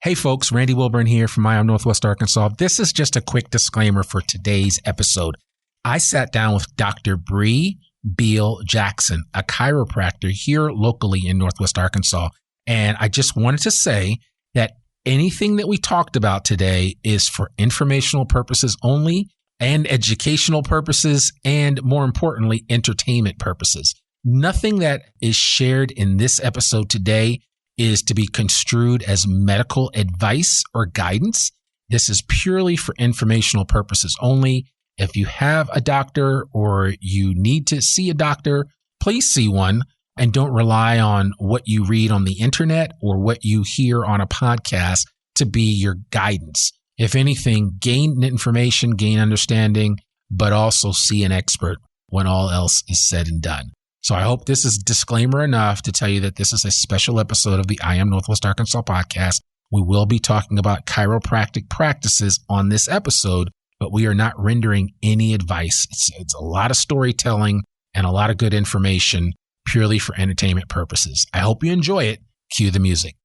Hey folks, Randy Wilburn here from I Am Northwest Arkansas. This is just a quick disclaimer for today's episode. I sat down with Dr. Bri Biehl-Jackson, a chiropractor here locally in Northwest Arkansas. And I just wanted to say that anything that we talked about today is for informational purposes only and educational purposes and, more importantly, entertainment purposes. Nothing that is shared in this episode today is to be construed as medical advice or guidance. This is purely for informational purposes only. If you have a doctor or you need to see a doctor, please see one and don't rely on what you read on the internet or what you hear on a podcast to be your guidance. If anything, gain information, gain understanding, but also see an expert when all else is said and done. So I hope this is disclaimer enough to tell you that this is a special episode of the I Am Northwest Arkansas podcast. We will be talking about chiropractic practices on this episode, but we are not rendering any advice. It's a lot of storytelling and a lot of good information purely for entertainment purposes. I hope you enjoy it. Cue the music.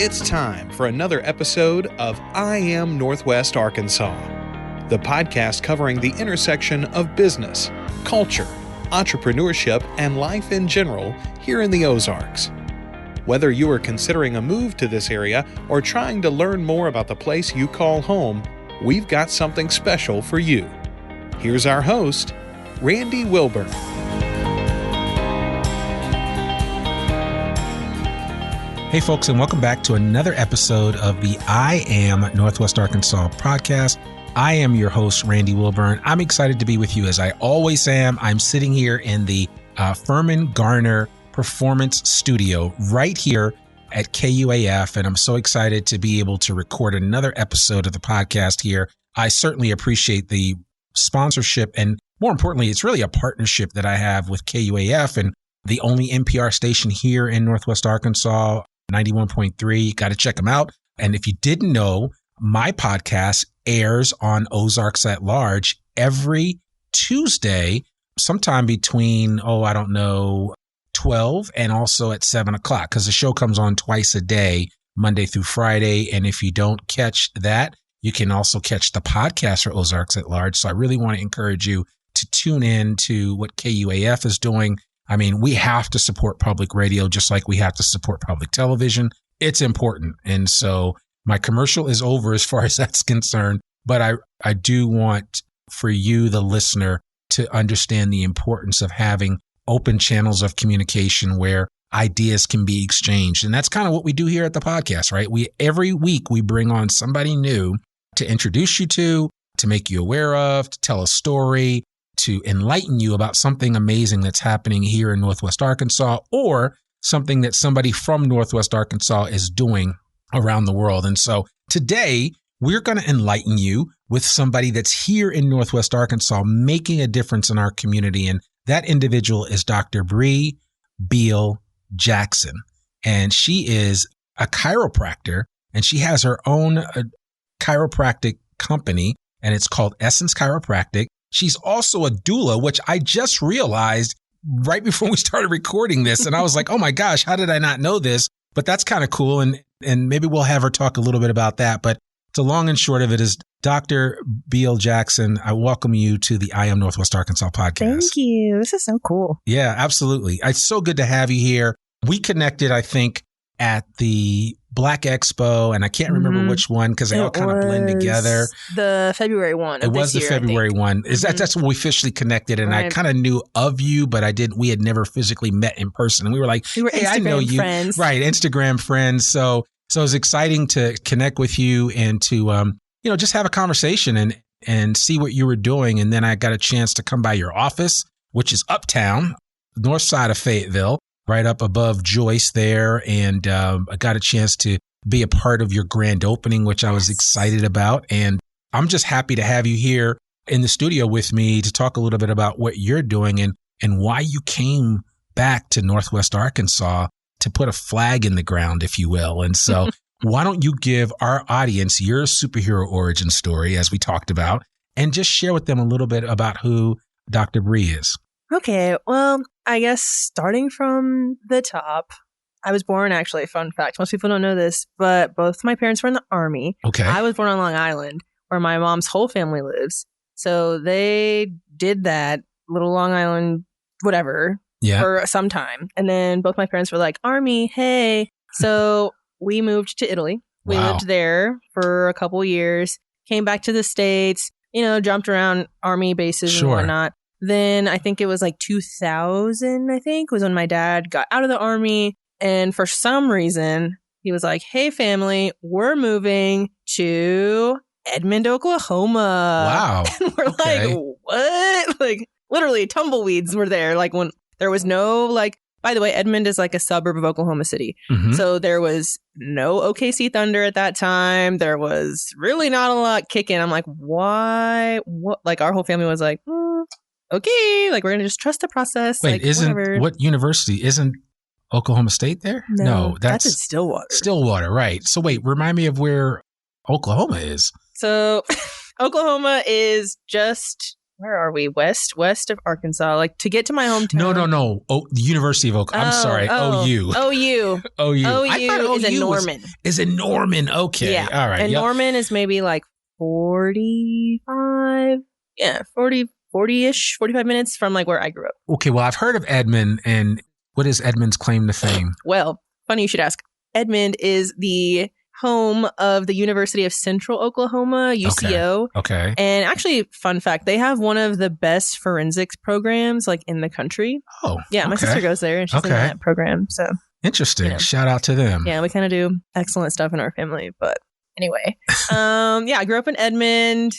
It's time for another episode of I Am Northwest Arkansas, the podcast covering the intersection of business, culture, entrepreneurship, and life in general here in the Ozarks. Whether you are considering a move to this area or trying to learn more about the place you call home, we've got something special for you. Here's our host, Randy Wilburn. Hey folks, and welcome back to another episode of the I Am Northwest Arkansas podcast. I am your host, Randy Wilburn. I'm excited to be with you as I always am. I'm sitting here in the Furman Garner Performance Studio right here at KUAF, and I'm so excited to be able to record another episode of the podcast here. I certainly appreciate the sponsorship, and more importantly, it's really a partnership that I have with KUAF and the only NPR station here in Northwest Arkansas, 91.3. Got to check them out. And if you didn't know, my podcast airs on Ozarks at Large every Tuesday, sometime between, 12 and also at 7 o'clock, because the show comes on twice a day, Monday through Friday. And if you don't catch that, you can also catch the podcast for Ozarks at Large. So I really want to encourage you to tune in to what KUAF is doing. I mean, we have to support public radio just like we have to support public television. It's important. And so my commercial is over as far as that's concerned. But I do want for you, the listener, to understand the importance of having open channels of communication where ideas can be exchanged. And that's kind of what we do here at the podcast, right? Every week we bring on somebody new to introduce you to make you aware of, to tell a story, to enlighten you about something amazing that's happening here in Northwest Arkansas or something that somebody from Northwest Arkansas is doing around the world. And so today we're going to enlighten you with somebody that's here in Northwest Arkansas making a difference in our community. And that individual is Dr. Bri Biehl-Jackson. And she is a chiropractor and she has her own chiropractic company and it's called Essence Chiropractic. She's also a doula, which I just realized right before we started recording this. And I was like, oh my gosh, how did I not know this? But that's kind of cool. And maybe we'll have her talk a little bit about that. But the long and short of it is Dr. Biehl-Jackson, I welcome you to the I Am Northwest Arkansas podcast. Thank you. This is so cool. Yeah, absolutely. It's so good to have you here. We connected, I think, at the Black Expo, and I can't remember which one because they all kind of blend together. The February one. It was the February one. That's when we officially connected, and I kind of knew of you, but we had never physically met in person. And we were like, hey, Instagram I know you. Friends. Right, Instagram friends. So it was exciting to connect with you and to just have a conversation and see what you were doing. And then I got a chance to come by your office, which is uptown, north side of Fayetteville, right up above Joyce there. And I got a chance to be a part of your grand opening, which I was excited about. And I'm just happy to have you here in the studio with me to talk a little bit about what you're doing and why you came back to Northwest Arkansas to put a flag in the ground, if you will. And so why don't you give our audience your superhero origin story, as we talked about, and just share with them a little bit about who Dr. Bri is. Okay, well, I guess starting from the top, I was born, actually, fun fact, most people don't know this, but both my parents were in the Army. Okay. I was born on Long Island, where my mom's whole family lives. So they did that little Long Island, whatever, for some time. And then both my parents were like, Army, hey. So we moved to Italy. We lived there for a couple years, came back to the States, jumped around Army bases and whatnot. Then I think it was like 2000, was when my dad got out of the Army. And for some reason, he was like, hey, family, we're moving to Edmond, Oklahoma. Wow. And we're like, what? Like, literally, tumbleweeds were there. Like, when there was no, like, by the way, Edmond is like a suburb of Oklahoma City. Mm-hmm. So there was no OKC Thunder at that time. There was really not a lot kicking. I'm like, why? What? Like, our whole family was like, okay, like, we're going to just trust the process. Wait, like, what university? Isn't Oklahoma State there? No, that's in Stillwater. Stillwater, right. So wait, remind me of where Oklahoma is. So Oklahoma is just, where are we? West of Arkansas. Like, to get to my hometown. No. Oh, the University of Oklahoma. I'm sorry. OU. OU. OU is in Norman. Is in Norman. Okay. Yeah. All right. And Norman is maybe like 45. Yeah. 40-ish, 45 minutes from like where I grew up. Okay. Well, I've heard of Edmond, and what is Edmond's claim to fame? Well, funny you should ask. Edmond is the home of the University of Central Oklahoma, UCO. Okay. And actually, fun fact, they have one of the best forensics programs like in the country. Oh, yeah. My sister goes there and she's in that program. So interesting. Shout out to them. Yeah, we kind of do excellent stuff in our family. But anyway, I grew up in Edmond.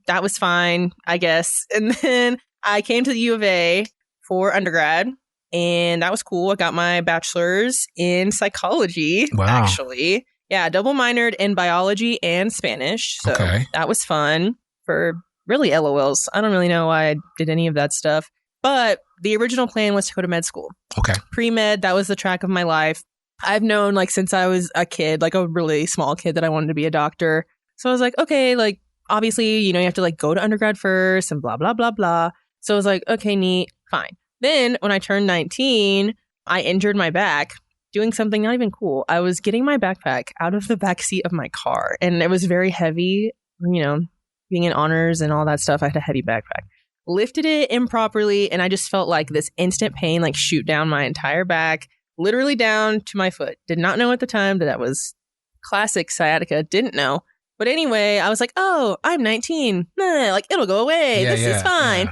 That was fine, I guess. And then I came to the U of A for undergrad. And that was cool. I got my bachelor's in psychology, actually. Yeah, double minored in biology and Spanish. So that was fun for really LOLs. I don't really know why I did any of that stuff. But the original plan was to go to med school. Okay. Pre-med, that was the track of my life. I've known like since I was a kid, like a really small kid, that I wanted to be a doctor. So I was like, okay, like obviously, you have to like go to undergrad first and blah, blah, blah, blah. So I was like, okay, neat, fine. Then when I turned 19, I injured my back doing something not even cool. I was getting my backpack out of the back seat of my car, and it was very heavy, being in honors and all that stuff. I had a heavy backpack. Lifted it improperly, and I just felt like this instant pain like shoot down my entire back, literally down to my foot. Did not know at the time that was classic sciatica. Didn't know. But anyway, I was like, oh, I'm 19. Like, it'll go away. This is fine.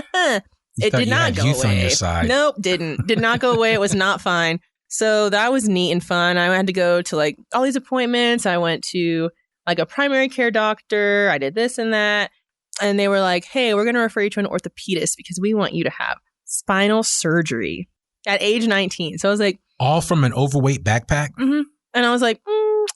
Yeah. It did not go away. Nope, didn't. Did not go away. It was not fine. So that was neat and fun. I had to go to like all these appointments. I went to like a primary care doctor. I did this and that. And they were like, hey, we're going to refer you to an orthopedist because we want you to have spinal surgery at age 19. So I was like, all from an overweight backpack? Mm-hmm. And I was like,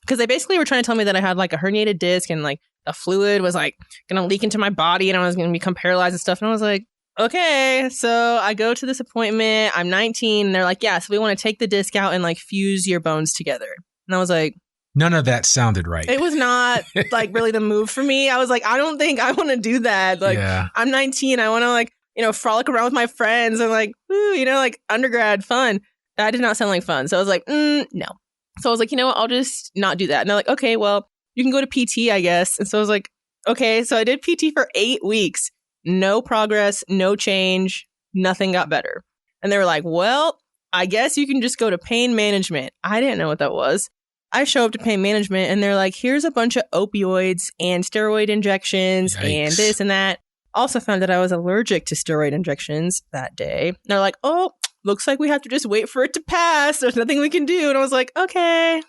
because they basically were trying to tell me that I had like a herniated disc and like the fluid was like going to leak into my body and I was going to become paralyzed and stuff. And I was like, okay. So I go to this appointment. I'm 19 and they're like, yeah, so we want to take the disc out and like fuse your bones together. And I was like, none of that sounded right. It was not like really the move for me. I was like, I don't think I want to do that. Like, I'm 19. I want to like, frolic around with my friends and like, like undergrad fun. That did not sound like fun. So I was like, no. So I was like, you know what? I'll just not do that. And they're like, okay, well, you can go to PT, I guess. And so I was like, okay. So I did PT for 8 weeks. No progress, no change, nothing got better. And they were like, well, I guess you can just go to pain management. I didn't know what that was. I show up to pain management and they're like, here's a bunch of opioids and steroid injections and this and that. Also found that I was allergic to steroid injections that day. And they're like, oh, looks like we have to just wait for it to pass. There's nothing we can do. And I was like, okay,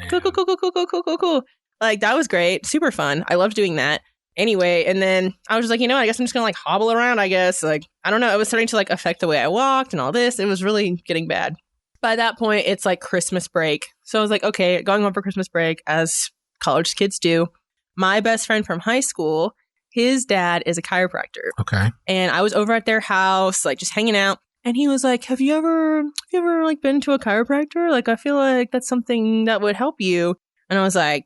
cool. Like, that was great. Super fun. I loved doing that. Anyway, and then I was just like, I guess I'm just going to like hobble around, I guess. Like, I don't know. It was starting to like affect the way I walked and all this. It was really getting bad. By that point, it's like Christmas break. So I was like, okay, going home for Christmas break, as college kids do. My best friend from high school, his dad is a chiropractor. Okay. And I was over at their house, like just hanging out. And he was like, have you ever like been to a chiropractor? Like, I feel like that's something that would help you. And I was like,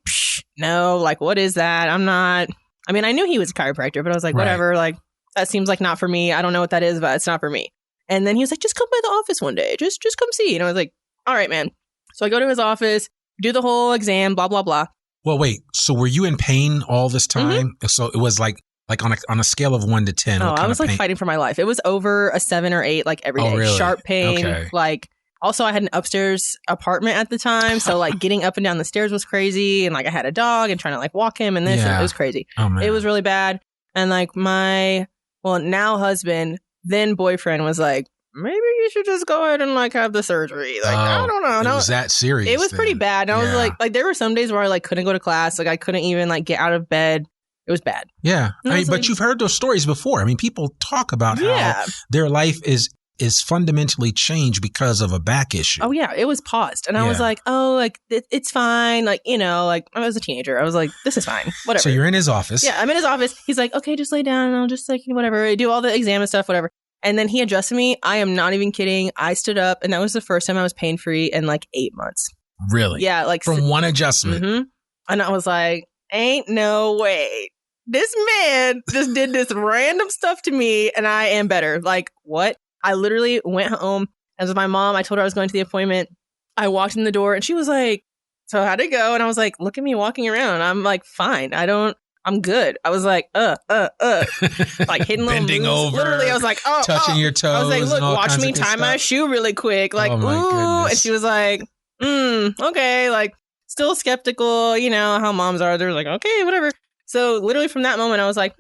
no, like, what is that? I'm not I mean, I knew he was a chiropractor, but I was like, whatever, like, that seems like not for me. I don't know what that is, but it's not for me. And then he was like, just come by the office one day. Just come see. And I was like, all right, man. So I go to his office, do the whole exam, blah, blah, blah. Well, wait. So were you in pain all this time? So it was like on a scale of 1 to 10. Oh, I was like fighting for my life. It was over a 7 or 8, like every day. Really? Sharp pain. Okay. Like, also I had an upstairs apartment at the time. So like getting up and down the stairs was crazy. And like I had a dog and trying to like walk him and this. And it was crazy. Oh, man. It was really bad. And like my, now husband, then boyfriend was like, maybe you should just go ahead and like have the surgery. Like, I don't know. It was that serious. It was then. pretty bad. And I was like there were some days where I like couldn't go to class. Like I couldn't even like get out of bed. It was bad. Yeah. And I mean, like, but you've heard those stories before. I mean, people talk about how their life is fundamentally changed because of a back issue. Oh yeah. It was paused. And I was like, oh, like it's fine. Like, you know, like I was a teenager. I was like, this is fine. Whatever. So you're in his office. Yeah. I'm in his office. He's like, okay, just lay down and I'll just like, whatever. I do all the exam and stuff, whatever. And then he adjusted me. I am not even kidding. I stood up and that was the first time I was pain free in like 8 months. Really? Yeah. Like from one adjustment. Mm-hmm. And I was like, ain't no way. This man just did this random stuff to me and I am better. Like what? I literally went home as with my mom. I told her I was going to the appointment. I walked in the door and she was like, so how'd it go? And I was like, look at me walking around. I'm like, fine. I'm good. I was like, like hitting little bending moves. over. Literally, I was like, touching your toes. I was like, look, watch me tie stuff. my shoe really quick. Like, oh my ooh. goodness. And she was like, okay. Like, still skeptical. You know how moms are. They're like, okay, whatever. So literally from that moment, I was like,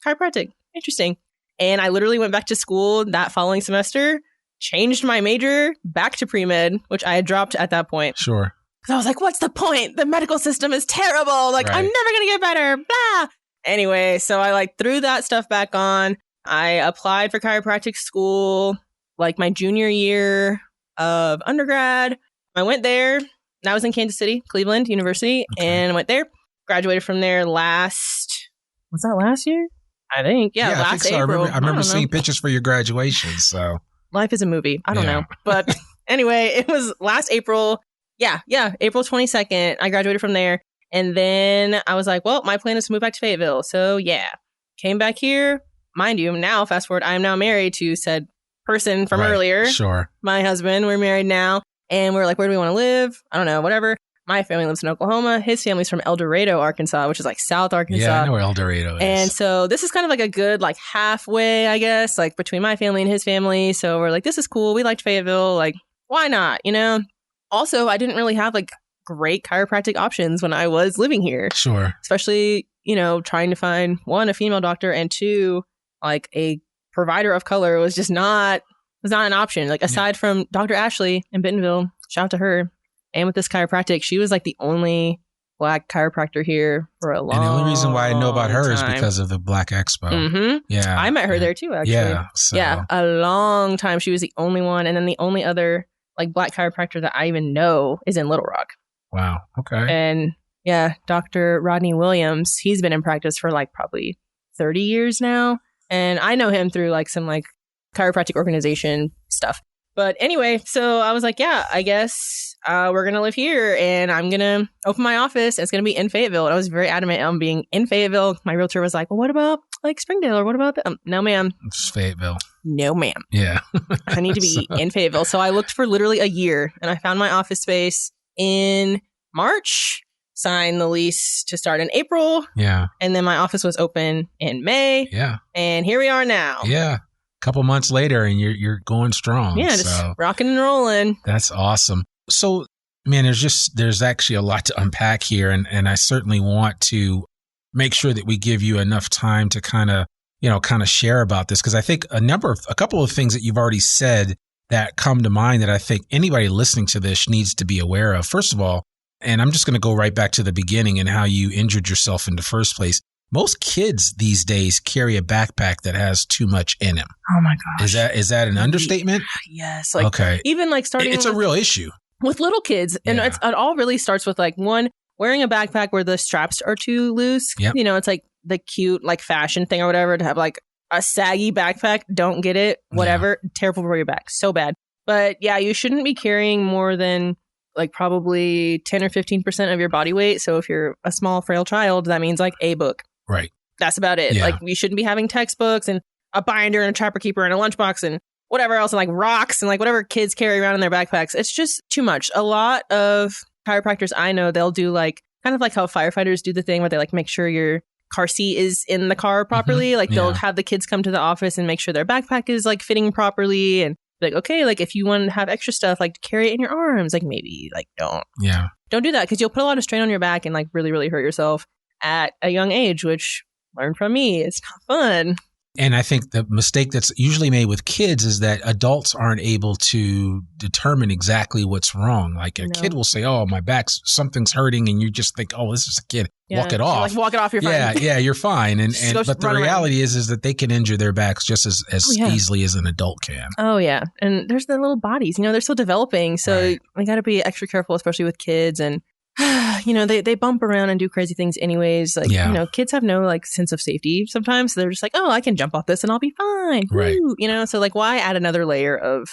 chiropractic, interesting. And I literally went back to school that following semester, changed my major back to premed, which I had dropped at that point. Sure. Because I was like, what's the point? The medical system is terrible. Like, I'm never going to get better. Blah. Anyway, so I like threw that stuff back on. I applied for chiropractic school like my junior year of undergrad. I went there. I was in Kansas City, Cleveland University, and I went there. Graduated from there was that last year? I think. Yeah, last I think so. April. I remember seeing pictures for your graduation. So life is a movie. I don't know. But anyway, it was last April. Yeah, April 22nd. I graduated from there. And then I was like, well, my plan is to move back to Fayetteville. So yeah, came back here. Mind you, now, fast forward, I am now married to said person from earlier. Sure. My husband, we're married now. And we're like, where do we want to live? I don't know, whatever. My family lives in Oklahoma. His family's from El Dorado, Arkansas, which is like South Arkansas. Yeah, I know where El Dorado is. And so this is kind of like a good like halfway, I guess, like between my family and his family. So we're like, this is cool. We liked Fayetteville. Like, why not? You know? Also, I didn't really have like great chiropractic options when I was living here. Sure. Especially, you know, trying to find 1, a female doctor, and 2, like a provider of color was not an option. Like aside from Dr. Ashley in Bentonville, shout out to her. And with this chiropractic, she was like the only Black chiropractor here for a long time. And the only reason why I know about her is because of the Black Expo. Mm-hmm. Yeah. I met her there too, actually. Yeah. So. Yeah. A long time. She was the only one. And then the only other like Black chiropractor that I even know is in Little Rock. Wow. Okay. And yeah, Dr. Rodney Williams, he's been in practice for like probably 30 years now. And I know him through like some like chiropractic organization stuff. But anyway, so I was like, yeah, I guess we're going to live here and I'm going to open my office. And it's going to be in Fayetteville. And I was very adamant on being in Fayetteville. My realtor was like, well, what about like Springdale or what about that? No, ma'am. It's Fayetteville. No, ma'am. Yeah. I need to be in Fayetteville. So I looked for literally a year and I found my office space in March, signed the lease to start in April. Yeah. And then my office was open in May. Yeah. And here we are now. Yeah. Couple months later and you're going strong. Yeah, just rocking and rolling. That's awesome. So, man, there's actually a lot to unpack here. And I certainly want to make sure that we give you enough time to kind of share about this. Because I think a couple of things that you've already said that come to mind that I think anybody listening to this needs to be aware of. First of all, and I'm just going to go right back to the beginning and how you injured yourself in the first place. Most kids these days carry a backpack that has too much in them. Oh my gosh. Is that an understatement? Yes. Like, okay. Even like starting It's a real issue. With little kids. And it all really starts with like one, wearing a backpack where the straps are too loose. Yep. You know, it's like the cute like fashion thing or whatever to have like a saggy backpack. Don't get it. Whatever. Yeah. Terrible for your back. So bad. But yeah, you shouldn't be carrying more than like probably 10 or 15% of your body weight. So if you're a small, frail child, that means like a book. Right. That's about it. Yeah. Like we shouldn't be having textbooks and a binder and a trapper keeper and a lunchbox and whatever else and like rocks and like whatever kids carry around in their backpacks. It's just too much. A lot of chiropractors I know, they'll do like kind of like how firefighters do the thing where they like make sure your car seat is in the car properly. Like they'll have the kids come to the office and make sure their backpack is like fitting properly and like, okay, like if you want to have extra stuff, like carry it in your arms, like maybe like don't do that because you'll put a lot of strain on your back and like really, really hurt yourself at a young age, which learn from me. It's not fun. And I think the mistake that's usually made with kids is that adults aren't able to determine exactly what's wrong. Like a kid will say, oh, my back's, something's hurting. And you just think, oh, this is a kid. Walk it off. Like, walk it off, you're fine. Yeah, you're fine. But the reality is that they can injure their backs just as easily as an adult can. Oh, yeah. And there's the little bodies, they're still developing. So we got to be extra careful, especially with kids. And they bump around and do crazy things anyways. Like, kids have no like sense of safety sometimes. So they're just like, oh, I can jump off this and I'll be fine. Right. Woo. So like why add another layer of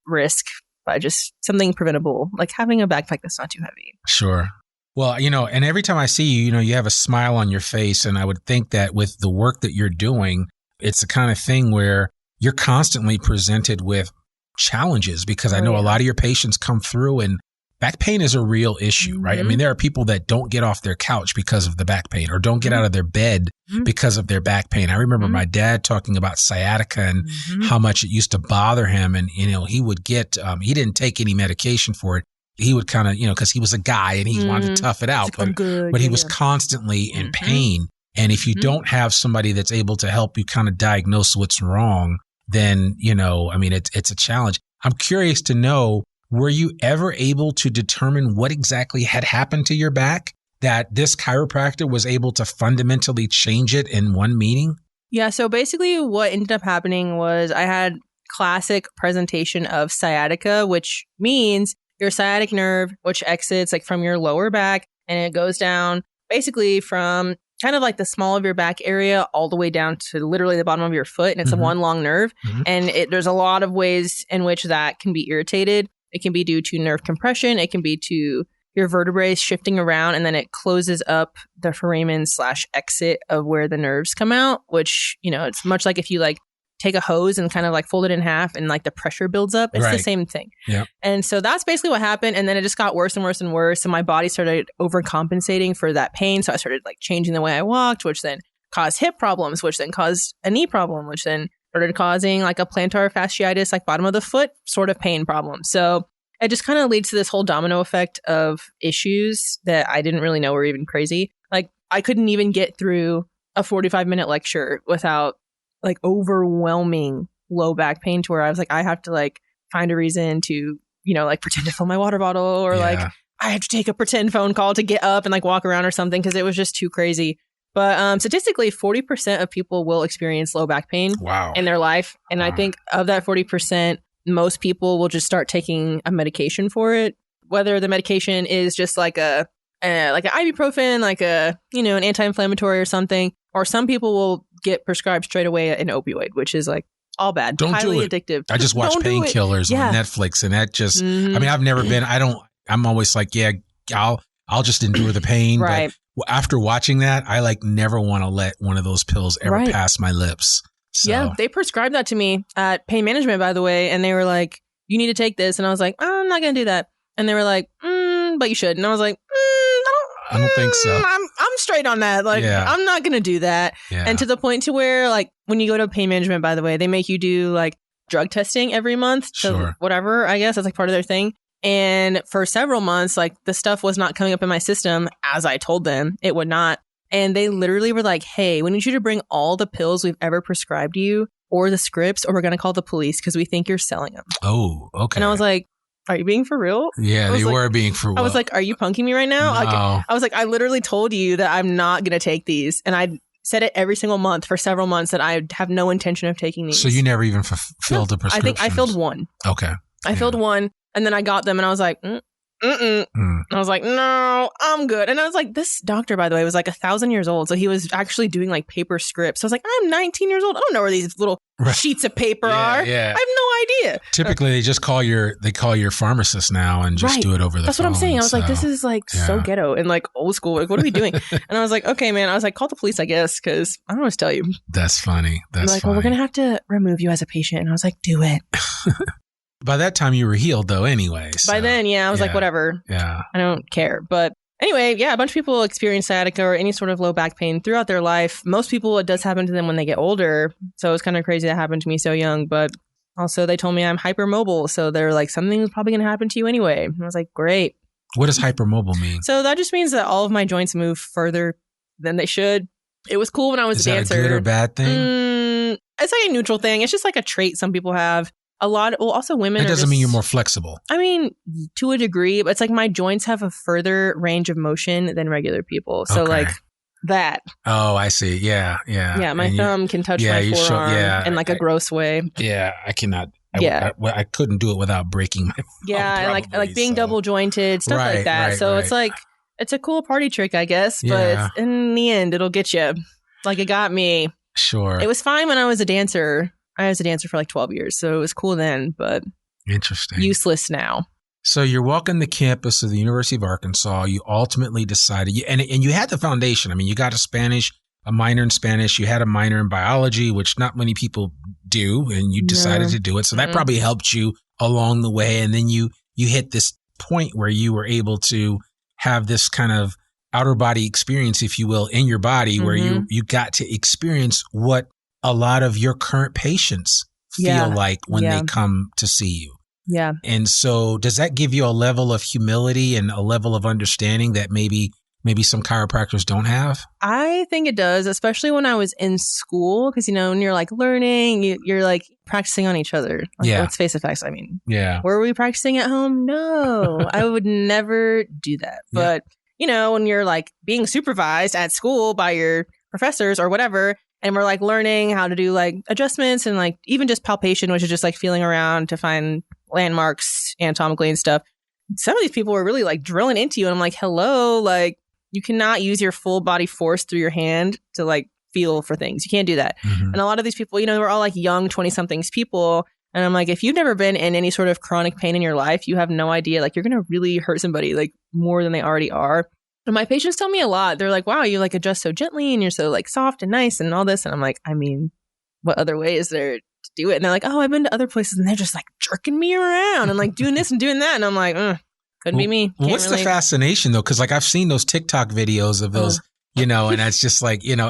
risk by just something preventable, like having a backpack that's not too heavy. Sure. Well, and every time I see you, you have a smile on your face. And I would think that with the work that you're doing, it's the kind of thing where you're constantly presented with challenges because I know a lot of your patients come through and back pain is a real issue, right? I mean, there are people that don't get off their couch because of the back pain or don't get out of their bed because of their back pain. I remember my dad talking about sciatica and how much it used to bother him. And, he would get, he didn't take any medication for it. He would kind of, because he was a guy and he wanted to tough it out, but he was constantly in pain. And if you don't have somebody that's able to help you kind of diagnose what's wrong, then, it's a challenge. I'm curious to know, were you ever able to determine what exactly had happened to your back that this chiropractor was able to fundamentally change it in one meeting? Yeah. So basically what ended up happening was I had classic presentation of sciatica, which means your sciatic nerve, which exits like from your lower back and it goes down basically from kind of like the small of your back area all the way down to literally the bottom of your foot. And it's a one long nerve. And there's a lot of ways in which that can be irritated. It can be due to nerve compression. It can be to your vertebrae shifting around, and then it closes up the foramen / exit of where the nerves come out, which, it's much like if you like take a hose and kind of like fold it in half and like the pressure builds up. It's the same thing. Yeah. And so that's basically what happened. And then it just got worse and worse and worse. And my body started overcompensating for that pain. So I started like changing the way I walked, which then caused hip problems, which then caused a knee problem, which then started causing like a plantar fasciitis, like bottom of the foot sort of pain problem. So it just kind of leads to this whole domino effect of issues that I didn't really know were even crazy. Like I couldn't even get through a 45-minute lecture without like overwhelming low back pain to where I was like, I have to like find a reason to, like pretend to fill my water bottle or like I have to take a pretend phone call to get up and like walk around or something because it was just too crazy. But statistically, 40% of people will experience low back pain in their life. And I think of that 40%, most people will just start taking a medication for it, whether the medication is just like an ibuprofen, like an anti-inflammatory or something, or some people will get prescribed straight away an opioid, which is like all bad, highly addictive. I just watch Painkillers on Netflix, and that just, I've never been, I'm always like, I'll just endure the pain. Right. But after watching that, I like never want to let one of those pills ever pass my lips. So. Yeah, they prescribed that to me at Pain Management, by the way. And they were like, you need to take this. And I was like, I'm not going to do that. And they were like, but you should. And I was like, I don't think so. I'm straight on that. Like, I'm not going to do that. Yeah. And to the point to where, like, when you go to Pain Management, by the way, they make you do like drug testing every month. So whatever, I guess that's like part of their thing. And for several months, like the stuff was not coming up in my system as I told them it would not. And they literally were like, hey, we need you to bring all the pills we've ever prescribed you or the scripts, or we're going to call the police because we think you're selling them. Oh, okay. And I was like, are you being for real? Yeah, they were being for real. I was like, are you punking me right now? No. I was like, I literally told you that I'm not going to take these. And I said it every single month for several months that I have no intention of taking these. So you never even filled the prescription? I think I filled one. Okay. I filled one, and then I got them and I was like, I was like, no, I'm good. And I was like, this doctor, by the way, was like 1,000 years old. So he was actually doing like paper scripts. So I was like, I'm 19 years old. I don't know where these little sheets of paper are. Yeah. I have no idea. Typically, they just call your pharmacist now and just do it over the phone. That's what I'm saying. I was like, this is like so ghetto and like old school. Like, what are we doing? And I was like, okay, man. I was like, call the police, I guess, because I don't know what to tell you. That's funny. That's like, funny. well, we're going to have to remove you as a patient. And I was like, do it. By that time, you were healed, though, anyway. So, by then, I was like, whatever. Yeah. I don't care. But anyway, a bunch of people experience sciatica or any sort of low back pain throughout their life. Most people, it does happen to them when they get older. So it's kind of crazy that happened to me so young. But also, they told me I'm hypermobile. So they're like, something's probably going to happen to you anyway. And I was like, great. What does hypermobile mean? So that just means that all of my joints move further than they should. It was cool when I was a dancer. Is that a good or bad thing? It's like a neutral thing. It's just like a trait some people have. Also women. It doesn't mean you're more flexible. I mean, to a degree, but it's like my joints have a further range of motion than regular people. So like that. Oh, I see. Yeah. Yeah, my thumb can touch my forearm in like a gross way. Yeah, I cannot. I couldn't do it without breaking my thumb. Yeah, probably, and like being double jointed, stuff like that. So it's like, it's a cool party trick, I guess. But in the end, it'll get you. Like it got me. Sure. It was fine when I was a dancer. I was a dancer for like 12 years, so it was cool then, but interesting. Useless now. So you're walking the campus of the University of Arkansas. You ultimately decided, and you had the foundation. I mean, you got a minor in Spanish. You had a minor in biology, which not many people do, and you decided to do it. So that probably helped you along the way. And then you hit this point where you were able to have this kind of outer body experience, if you will, in your body, where you got to experience what a lot of your current patients feel like when they come to see you. Yeah. And so does that give you a level of humility and a level of understanding that maybe some chiropractors don't have? I think it does, especially when I was in school, because, when you're like learning, you're like practicing on each other. Like, let's face the facts. I mean, were we practicing at home? No, I would never do that. But, when you're like being supervised at school by your professors or whatever, and we're like learning how to do like adjustments and like even just palpation, which is just like feeling around to find landmarks anatomically and stuff. Some of these people were really like drilling into you. And I'm like, hello, like you cannot use your full body force through your hand to like feel for things. You can't do that. And a lot of these people, we're all like young 20-somethings people. And I'm like, if you've never been in any sort of chronic pain in your life, you have no idea. Like you're going to really hurt somebody like more than they already are. And my patients tell me a lot. They're like, wow, you like adjust so gently and you're so like soft and nice and all this. And I'm like, I mean, what other way is there to do it? And they're like, oh, I've been to other places and they're just like jerking me around and like doing this and doing that. And I'm like, couldn't be me. What's the fascination though? Because like I've seen those TikTok videos of those, and it's just like, and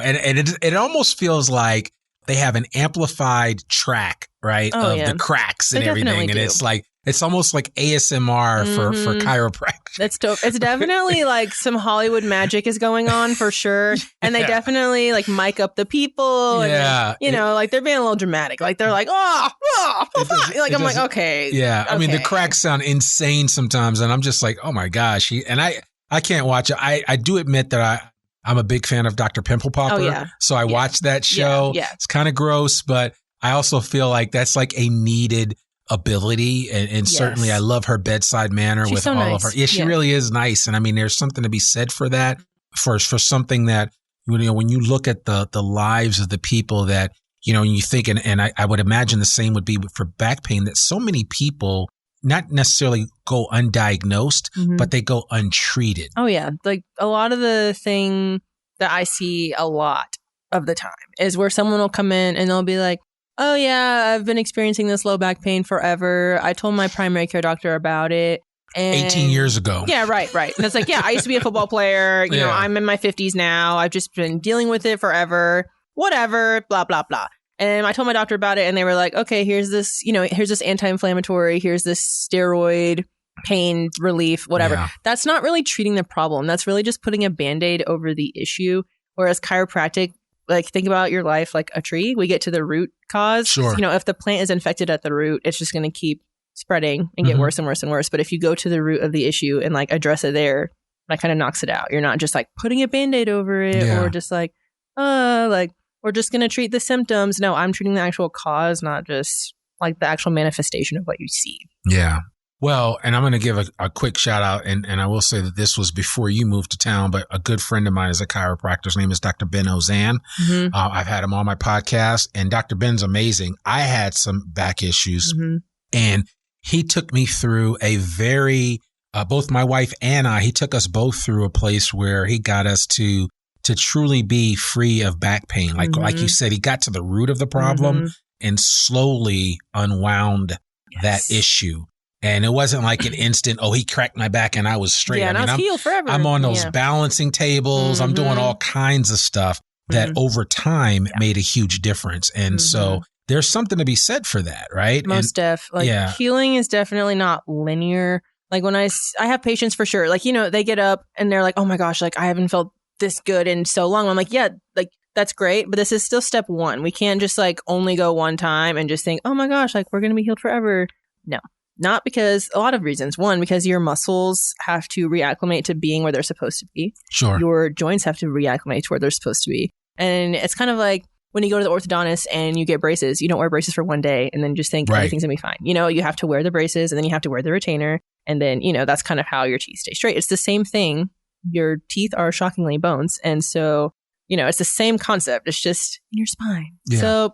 it almost feels like they have an amplified track, right? Of the cracks and everything. And it's like, it's almost like ASMR for chiropractic. That's dope. It's definitely like some Hollywood magic is going on for sure. And they definitely like mic up the people. And, like they're being a little dramatic. Like they're like, like I'm like, okay. Yeah. I mean, the cracks sound insane sometimes. And I'm just like, oh my gosh. And I can't watch it. I do admit that I'm a big fan of Dr. Pimple Popper. Oh, yeah. So I watched that show. Yeah. It's kind of gross, but I also feel like that's like a needed ability. And certainly I love her bedside manner. She's with so all nice. Of her. Yeah, she really is nice. And I mean, there's something to be said for that, for something that, when you look at the lives of the people that, you think, and I would imagine the same would be for back pain, that so many people not necessarily go undiagnosed, but they go untreated. Oh yeah. Like a lot of the thing that I see a lot of the time is where someone will come in and they'll be like, oh yeah, I've been experiencing this low back pain forever. I told my primary care doctor about it. And 18 years ago. Yeah, right. And it's like, I used to be a football player. You know, I'm in my 50s now. I've just been dealing with it forever. Whatever, blah, blah, blah. And I told my doctor about it and they were like, okay, here's this anti-inflammatory, here's this steroid, pain relief, whatever. Yeah. That's not really treating the problem. That's really just putting a Band-Aid over the issue. Whereas chiropractic, like think about your life like a tree. We get to the root cause. Sure. If the plant is infected at the root, it's just going to keep spreading and get worse and worse and worse. But if you go to the root of the issue and like address it there, that kind of knocks it out. You're not just like putting a Band-Aid over it or just like, we're just going to treat the symptoms. No, I'm treating the actual cause, not just like the actual manifestation of what you see. Yeah. Well, and I'm going to give a quick shout out, and I will say that this was before you moved to town, but a good friend of mine is a chiropractor. His name is Dr. Ben Ozan. Mm-hmm. I've had him on my podcast, and Dr. Ben's amazing. I had some back issues, and he took me through a very, both my wife and he took us both through a place where he got us to truly be free of back pain. Like you said, he got to the root of the problem and slowly unwound that issue. And it wasn't like an instant, he cracked my back and I was straight. Yeah, I mean, and I was healed forever. I'm on those balancing tables. I'm doing all kinds of stuff that over time made a huge difference. And so there's something to be said for that, right? Most def. Healing is definitely not linear. Like when I have patients for sure, like, they get up and they're like, oh my gosh, like I haven't felt this good in so long. I'm like, yeah, like that's great. But this is still step one. We can't just like only go one time and just think, oh my gosh, like we're going to be healed forever. No. Not because a lot of reasons. One, because your muscles have to reacclimate to being where they're supposed to be. Sure. Your joints have to reacclimate to where they're supposed to be. And it's kind of like when you go to the orthodontist and you get braces, you don't wear braces for one day and then just think everything's going to be fine. You have to wear the braces and then you have to wear the retainer. And then, that's kind of how your teeth stay straight. It's the same thing. Your teeth are shockingly bones. And so, it's the same concept. It's just in your spine. Yeah. So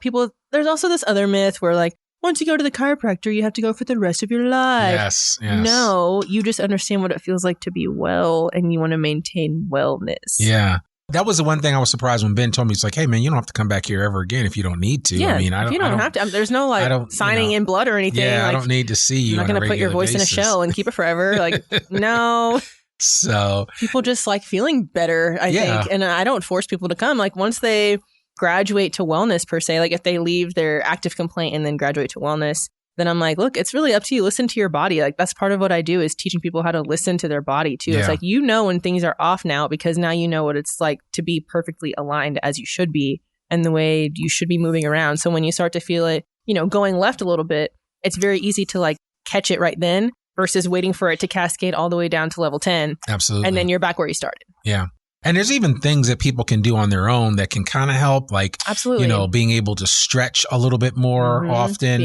there's also this other myth where like, once you go to the chiropractor, you have to go for the rest of your life. Yes. No, you just understand what it feels like to be well and you want to maintain wellness. Yeah. That was the one thing I was surprised when Ben told me. He's like, hey, man, you don't have to come back here ever again if you don't need to. Yeah, I mean, you don't have to. There's no signing in blood or anything. Yeah, like, I don't need to see you. I'm not going to put your voice basis. in a shell and keep it forever. Like, no. So people just like feeling better, I think. And I don't force people to come. Like once they graduate to wellness per se, like if they leave their active complaint and then graduate to wellness, then I'm like, look, it's really up to you. Listen to your body. Like that's part of what I do is teaching people how to listen to their body too. Yeah. It's like, when things are off now because now you know what it's like to be perfectly aligned as you should be and the way you should be moving around. So when you start to feel it, going left a little bit, it's very easy to like catch it right then versus waiting for it to cascade all the way down to level 10. Absolutely. And then you're back where you started. Yeah. And there's even things that people can do on their own that can kind of help, like, absolutely, being able to stretch a little bit more often.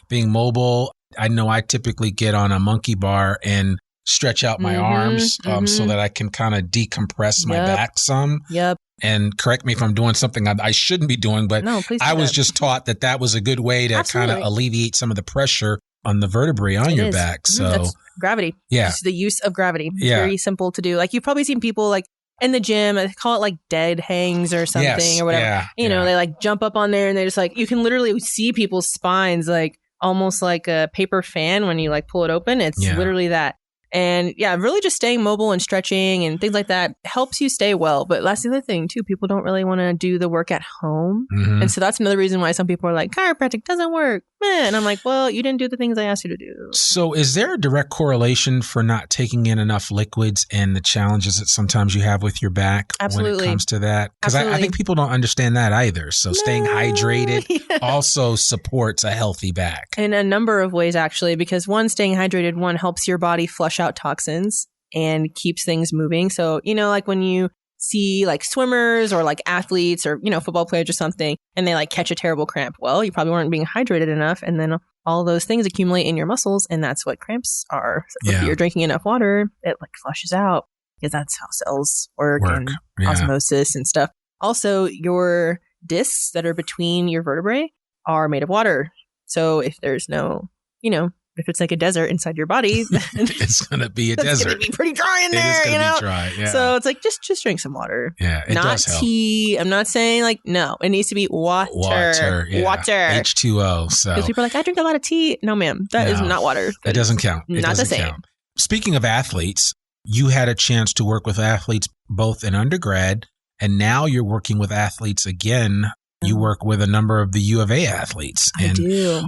Being mobile. I know I typically get on a monkey bar and stretch out my arms so that I can kind of decompress my back some. Yep. And correct me if I'm doing something I shouldn't be doing, but I was just taught that was a good way to kind of alleviate some of the pressure on the vertebrae on your back. So that's gravity. Yeah. It's the use of gravity. It's very simple to do. Like you've probably seen people like in the gym, they call it like dead hangs or something or whatever. They like jump up on there and they just like, you can literally see people's spines like almost like a paper fan when you like pull it open. It's literally that. And really just staying mobile and stretching and things like that helps you stay well. But that's the other thing too. People don't really want to do the work at home. And so that's another reason why some people are like, chiropractic doesn't work. And I'm like, well, you didn't do the things I asked you to do. So is there a direct correlation for not taking in enough liquids and the challenges that sometimes you have with your back when it comes to that? Because I think people don't understand that either. So staying hydrated also supports a healthy back. In a number of ways, actually, because one, staying hydrated, helps your body flush out toxins and keeps things moving. So, like when you see like swimmers or like athletes or, football players or something, and they like catch a terrible cramp. Well, you probably weren't being hydrated enough. And then all those things accumulate in your muscles. And that's what cramps are. So if you're drinking enough water, it like flushes out because that's how cells work. And osmosis and stuff. Also, your discs that are between your vertebrae are made of water. So if there's no, if it's like a desert inside your body, then it's going to be a desert. It's going to be pretty dry in there, It is going to be dry, yeah. So it's like, just drink some water. Yeah, it does help. Not tea. I'm not saying like, no, it needs to be water. Water. H2O. So because people are like, I drink a lot of tea. No, ma'am, that is not water. That doesn't count. Not the same. Count. Speaking of athletes, you had a chance to work with athletes both in undergrad, and now you're working with athletes again. You work with a number of the U of A athletes. I do.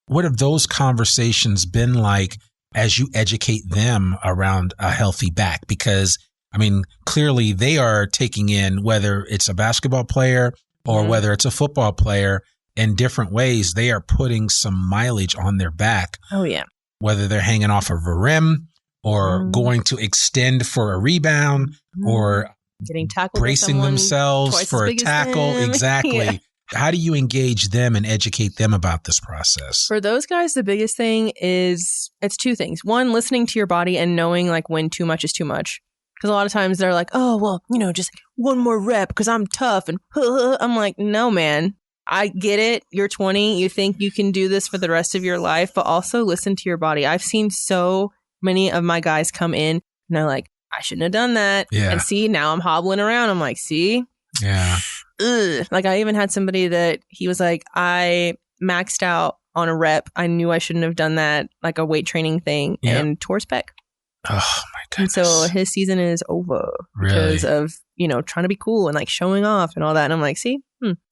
What have those conversations been like as you educate them around a healthy back? Because, I mean, clearly they are taking in, whether it's a basketball player or whether it's a football player, in different ways, they are putting some mileage on their back. Oh, yeah. Whether they're hanging off of a rim or going to extend for a rebound or getting tackled, bracing themselves for a tackle. Exactly. How do you engage them and educate them about this process? For those guys, the biggest thing is it's two things. One, listening to your body and knowing like when too much is too much. Because a lot of times they're like, oh, well, just one more rep because I'm tough. And I'm like, no, man, I get it. You're 20. You think you can do this for the rest of your life, but also listen to your body. I've seen so many of my guys come in and they're like, I shouldn't have done that. Yeah. And see, now I'm hobbling around. I'm like, see? Yeah. Ugh. Like I even had somebody that he was like, I maxed out on a rep. I knew I shouldn't have done that, like a weight training thing, and tore his pec. Oh my goodness. And so his season is over because of, trying to be cool and like showing off and all that. And I'm like, see?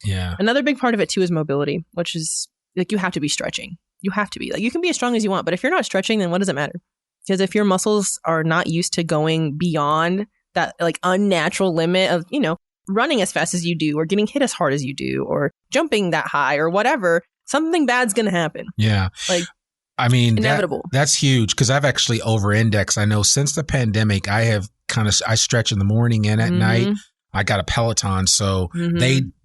Yeah. Another big part of it too is mobility, which is like you have to be stretching. You have to be. Like you can be as strong as you want, but if you're not stretching, then what does it matter? Because if your muscles are not used to going beyond that like unnatural limit of, running as fast as you do or getting hit as hard as you do or jumping that high or whatever, something bad's going to happen. Yeah. Like, I mean, inevitable. That's huge because I've actually over-indexed. I know since the pandemic, I stretch in the morning and at night. I got a Peloton. So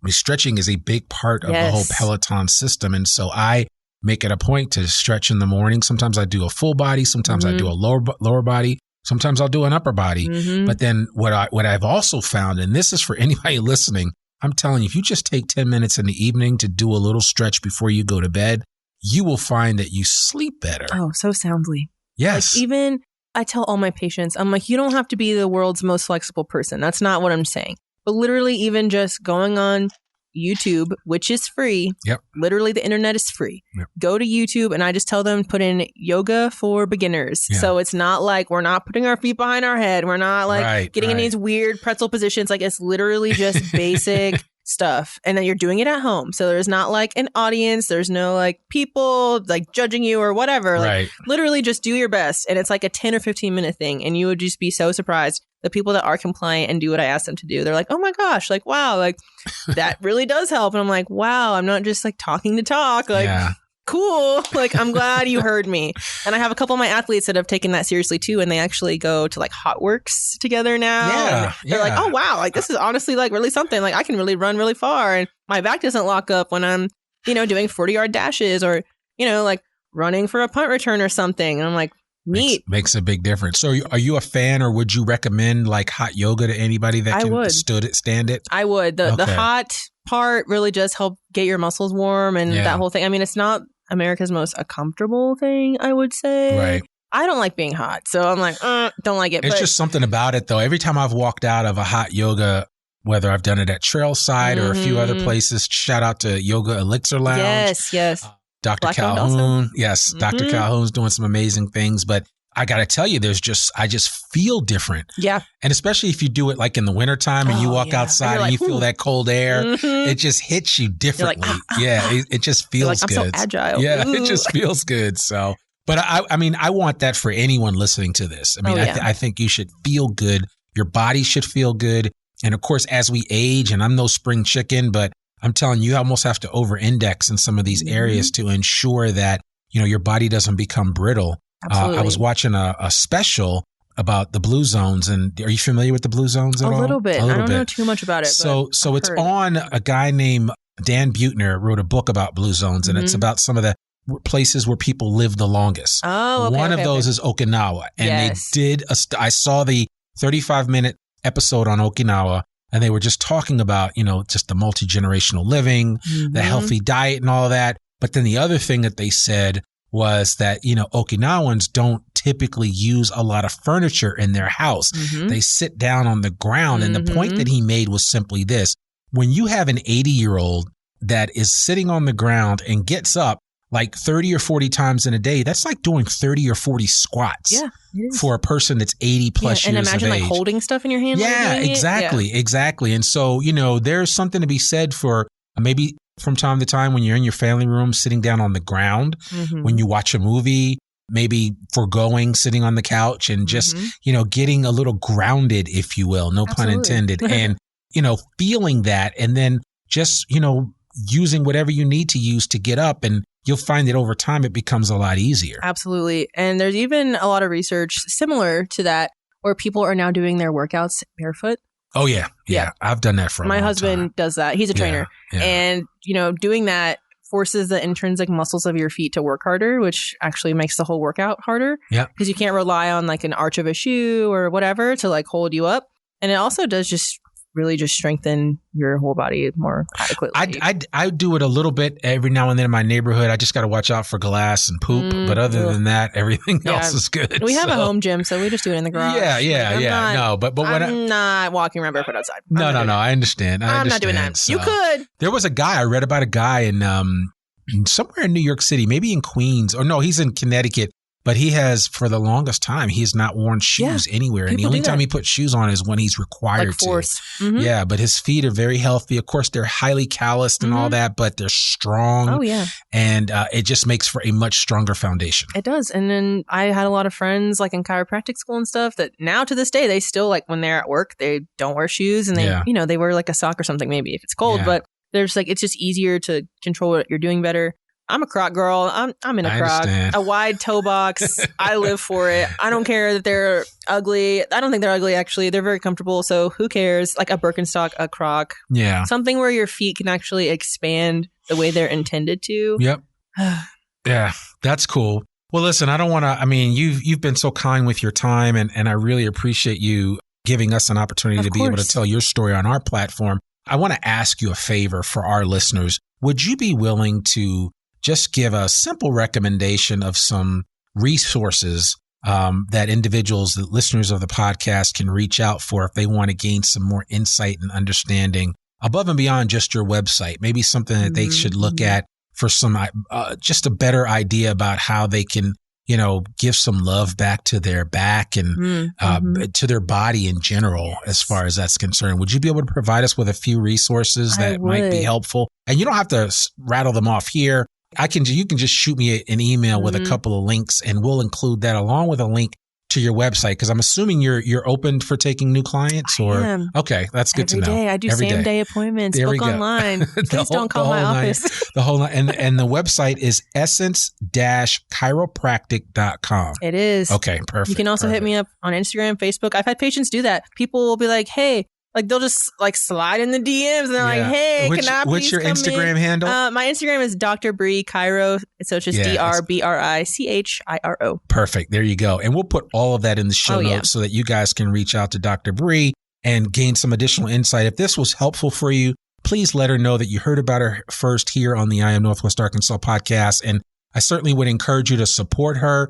stretching is a big part of the whole Peloton system. And so I make it a point to stretch in the morning. Sometimes I do a full body. Sometimes I do a lower body. Sometimes I'll do an upper body. But then what I've also found, and this is for anybody listening, I'm telling you, if you just take 10 minutes in the evening to do a little stretch before you go to bed, you will find that you sleep better. Oh, so soundly. Yes. Like even I tell all my patients, I'm like, you don't have to be the world's most flexible person. That's not what I'm saying. But literally even just going on YouTube, which is free. Yep. Literally the internet is free. Yep. Go to YouTube and I just tell them put in yoga for beginners. Yeah. So it's not like we're not putting our feet behind our head. We're not like getting in these weird pretzel positions. Like it's literally just basic stuff. And then you're doing it at home. So there's not like an audience. There's no like people like judging you or whatever. Like literally just do your best. And it's like a 10 or 15 minute thing. And you would just be so surprised. The people that are compliant and do what I ask them to do, they're like, oh my gosh, like, wow, like that really does help. And I'm like, wow, I'm not just like talking to talk. Like, cool. Like, I'm glad you heard me. And I have a couple of my athletes that have taken that seriously too. And they actually go to like Hot Works together now. Yeah. They're like, oh, wow, like this is honestly like really something. Like I can really run really far. And my back doesn't lock up when I'm, doing 40-yard dashes or, like running for a punt return or something. And I'm like, neat. Makes a big difference. So are you a fan or would you recommend like hot yoga to anybody that can stand it? I would. The hot part really does help get your muscles warm and that whole thing. I mean, it's not America's most comfortable thing, I would say. Right. I don't like being hot. So I'm like, don't like it. It's just something about it though. Every time I've walked out of a hot yoga, whether I've done it at Trailside or a few other places, shout out to Yoga Elixir Lounge. Yes. Dr. Calhoun. Yes. Dr. Calhoun's doing some amazing things, but I got to tell you, I just feel different. Yeah. And especially if you do it like in the wintertime and you walk outside and you feel that cold air, it just hits you differently. Like, it just feels good. I'm so agile. Yeah. It just feels good. So, but I want that for anyone listening to this. I mean, I think you should feel good. Your body should feel good. And of course, as we age, and I'm no spring chicken, but I'm telling you, you almost have to over-index in some of these areas to ensure that, your body doesn't become brittle. I was watching a special about the blue zones. And are you familiar with the blue zones at all? A little bit. I don't know too much about it. So it's on a guy named Dan Buettner wrote a book about blue zones, and it's about some of the places where people live the longest. Oh, okay. One of those is Okinawa. And they did I saw the 35-minute episode on Okinawa. And they were just talking about, just the multi-generational living, the healthy diet and all that. But then the other thing that they said was that, Okinawans don't typically use a lot of furniture in their house. They sit down on the ground. And the point that he made was simply this. When you have an 80-year-old that is sitting on the ground and gets up like 30 or 40 times in a day, that's like doing 30 or 40 squats for a person that's 80 plus years of age. And imagine like holding stuff in your hands. Yeah, exactly. And so, there's something to be said for maybe from time to time when you're in your family room, sitting down on the ground, when you watch a movie, maybe foregoing sitting on the couch and just, getting a little grounded, if you will, no pun intended. And, feeling that and then just, using whatever you need to use to get up, and you'll find that over time it becomes a lot easier. Absolutely. And there's even a lot of research similar to that where people are now doing their workouts barefoot. Oh, yeah. Yeah. I've done that for a My long husband time. does that. He's a trainer. Yeah. And, doing that forces the intrinsic muscles of your feet to work harder, which actually makes the whole workout harder. Yeah. Because you can't rely on like an arch of a shoe or whatever to like hold you up. And it also does just really just strengthen your whole body more adequately. I do it a little bit every now and then in my neighborhood. I just got to watch out for glass and poop. But other than that, everything else is good. We have a home gym, so we just do it in the garage. But I'm not walking around barefoot outside. No. I understand. I'm not doing that. You could. There was a guy, I read about a guy in somewhere in New York City, maybe in Queens. Or no, he's in Connecticut. But he has, for the longest time, he has not worn shoes anywhere. And the only time he puts shoes on is when he's required to. Mm-hmm. Yeah, but his feet are very healthy. Of course, they're highly calloused and all that, but they're strong. Oh, yeah. And it just makes for a much stronger foundation. It does. And then I had a lot of friends like in chiropractic school and stuff that now to this day, they still like when they're at work, they don't wear shoes and they, they wear like a sock or something maybe if it's cold. Yeah. But there's like, it's just easier to control what you're doing better. I'm a croc girl. I'm in a croc. A wide toe box. I live for it. I don't care that they're ugly. I don't think they're ugly, actually. They're very comfortable. So who cares? Like a Birkenstock, a croc. Yeah. Something where your feet can actually expand the way they're intended to. Yep. Yeah, that's cool. Well, listen, I don't want to, you've been so kind with your time and I really appreciate you giving us an opportunity to be able to tell your story on our platform. I want to ask you a favor for our listeners. Would you be willing to just give a simple recommendation of some resources that individuals, the listeners of the podcast can reach out for if they want to gain some more insight and understanding above and beyond just your website, maybe something that they should look at for some, just a better idea about how they can, give some love back to their back and to their body in general, as far as that's concerned. Would you be able to provide us with a few resources that might be helpful? And you don't have to rattle them off here. You can just shoot me an email with a couple of links and we'll include that along with a link to your website. Because I'm assuming you're open for taking new clients or I am. Okay, that's good to know. Every day. I do same day appointments. Book online. Please don't call my office. The whole night. And the website is essence-chiropractic.com. It is. Okay, perfect. You can also hit me up on Instagram, Facebook. I've had patients do that. People will be like, hey, like they'll just like slide in the DMs and they're like, hey, can I please what's your Instagram handle? My Instagram is Dr. Bri Chiro. So it's just DrBriChiro. Perfect. There you go. And we'll put all of that in the show notes so that you guys can reach out to Dr. Bri and gain some additional insight. If this was helpful for you, please let her know that you heard about her first here on the I Am Northwest Arkansas podcast. And I certainly would encourage you to support her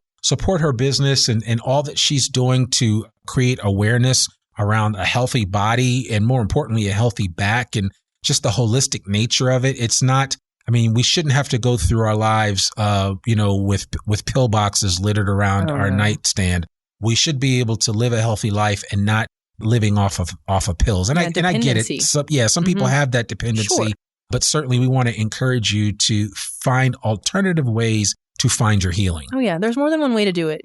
business and all that she's doing to create awareness around a healthy body and more importantly, a healthy back and just the holistic nature of it. It's not, we shouldn't have to go through our lives, with pill boxes littered around our nightstand. We should be able to live a healthy life and not living off of pills. And I get it. Some people have that dependency, but certainly we want to encourage you to find alternative ways to find your healing. Oh yeah. There's more than one way to do it.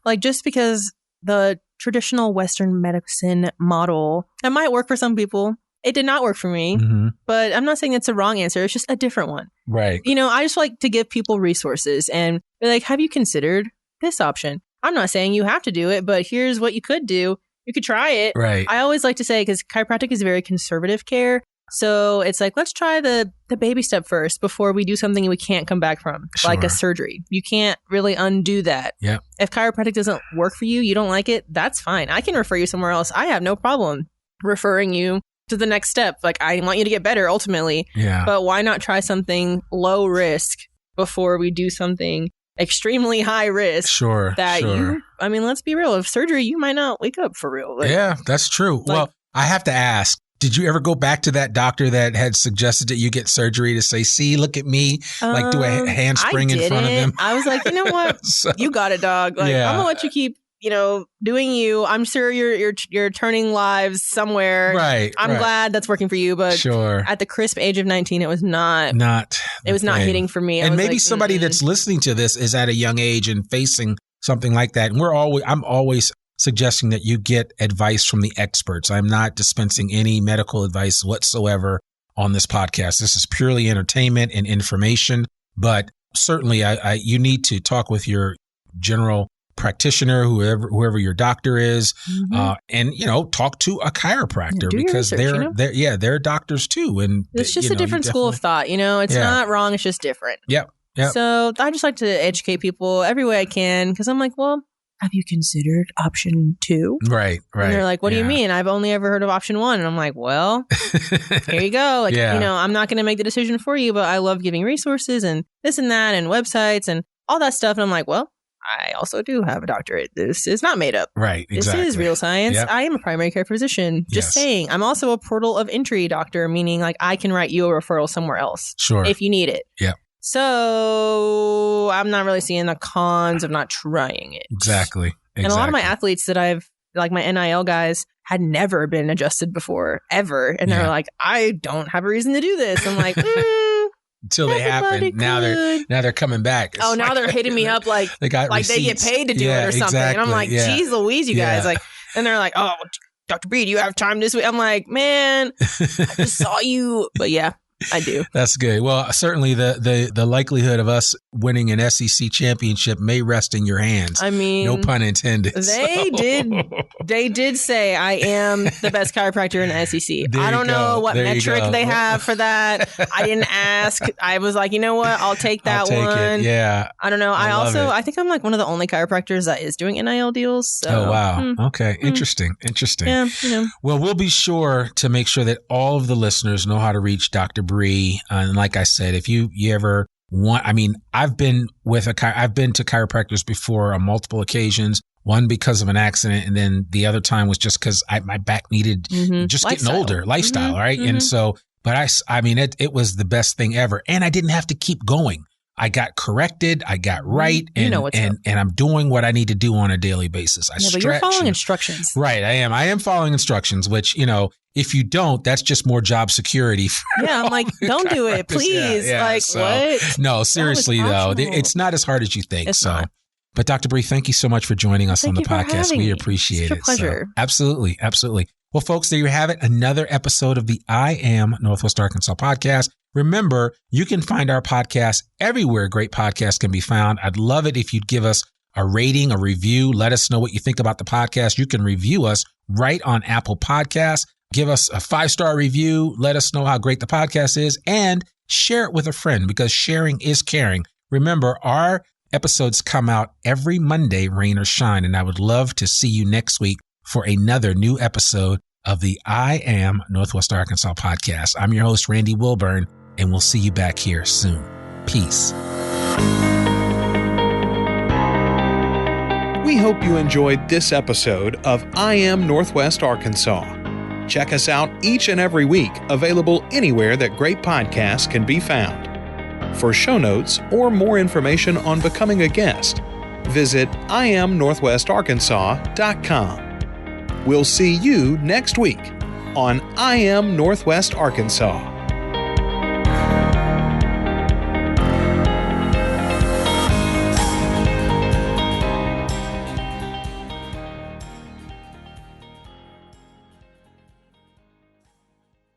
Like just because the traditional Western medicine model, it might work for some people. It did not work for me, but I'm not saying it's a wrong answer. It's just a different one. Right. I just like to give people resources and be like, have you considered this option? I'm not saying you have to do it, but here's what you could do. You could try it. Right. I always like to say, because chiropractic is very conservative care. So it's like, let's try the baby step first before we do something we can't come back from, like a surgery. You can't really undo that. Yeah. If chiropractic doesn't work for you, you don't like it, that's fine. I can refer you somewhere else. I have no problem referring you to the next step. Like, I want you to get better ultimately. Yeah. But why not try something low risk before we do something extremely high risk? Sure. Let's be real. If surgery, you might not wake up for real. Yeah, that's true. Well, I have to ask, did you ever go back to that doctor that had suggested that you get surgery to say, see, look at me, like do a handspring in front of him? I was like, you know what? You got it, dog. Like, I'm going to let you keep, doing you. I'm sure you're turning lives somewhere. Right. I'm glad that's working for you. But at the crisp age of 19, it was not hitting for me. And maybe somebody that's listening to this is at a young age and facing something like that. And I'm always suggesting that you get advice from the experts. I'm not dispensing any medical advice whatsoever on this podcast. This is purely entertainment and information, but certainly you need to talk with your general practitioner, whoever your doctor is, and talk to a chiropractor because they're doctors too. And it's just a different school of thought. It's not wrong. It's just different. Yep. So I just like to educate people every way I can because I'm like, well, have you considered option 2? Right. And they're like, what do you mean? I've only ever heard of option 1. And I'm like, well, here you go. Like, I'm not going to make the decision for you, but I love giving resources and this and that and websites and all that stuff. And I'm like, well, I also do have a doctorate. This is not made up. Right. Exactly. This is real science. Yep. I am a primary care physician. Just saying. I'm also a portal of entry doctor, meaning like I can write you a referral somewhere else. Sure. If you need it. Yeah. So I'm not really seeing the cons of not trying it. Exactly. And a lot of my athletes that I've, like my NIL guys, had never been adjusted before, ever. And they're like, I don't have a reason to do this. I'm like, until they happen. Now they're coming back. It's now they're hitting me up like they get paid to do it or something. Exactly. And I'm like, geez Louise, you guys. Like, and they're like, oh, Dr. Bri, do you have time this week? I'm like, man, I just saw you. But yeah, I do. That's good. Well, certainly the likelihood of us winning an SEC championship may rest in your hands. I mean, no pun intended. They did say I am the best chiropractor in the SEC. I don't know what metric they have for that. I didn't ask. I was like, you know what? I'll take that one. Yeah. I don't know. I think I'm like one of the only chiropractors that is doing NIL deals. So. Oh, wow. Okay. Interesting. Yeah. Well, we'll be sure to make sure that all of the listeners know how to reach Dr. Bri. And like I said, if you ever want, I've been to chiropractors before on multiple occasions. One because of an accident, and then the other time was just because my back needed just getting older, lifestyle, right? And so, but it was the best thing ever, and I didn't have to keep going. I got corrected, I got right, and I'm doing what I need to do on a daily basis. But you're following instructions. Right, I am following instructions, which, if you don't, that's just more job security. I'm like, don't do it, please. What? No, seriously, though, it's not as hard as you think. Not. But Dr. Bri, thank you so much for joining us on the podcast. We appreciate it. It's a pleasure. So, absolutely. Absolutely. Well, folks, there you have it. Another episode of the I Am Northwest Arkansas podcast. Remember, you can find our podcast everywhere great podcasts can be found. I'd love it if you'd give us a rating, a review. Let us know what you think about the podcast. You can review us right on Apple Podcasts. Give us a 5-star review. Let us know how great the podcast is and share it with a friend because sharing is caring. Remember, our episodes come out every Monday, rain or shine, and I would love to see you next week for another new episode of the I Am Northwest Arkansas podcast. I'm your host, Randy Wilburn, and we'll see you back here soon. Peace. We hope you enjoyed this episode of I Am Northwest Arkansas. Check us out each and every week, available anywhere that great podcasts can be found. For show notes or more information on becoming a guest, visit IamNorthwestArkansas.com. We'll see you next week on I Am Northwest Arkansas.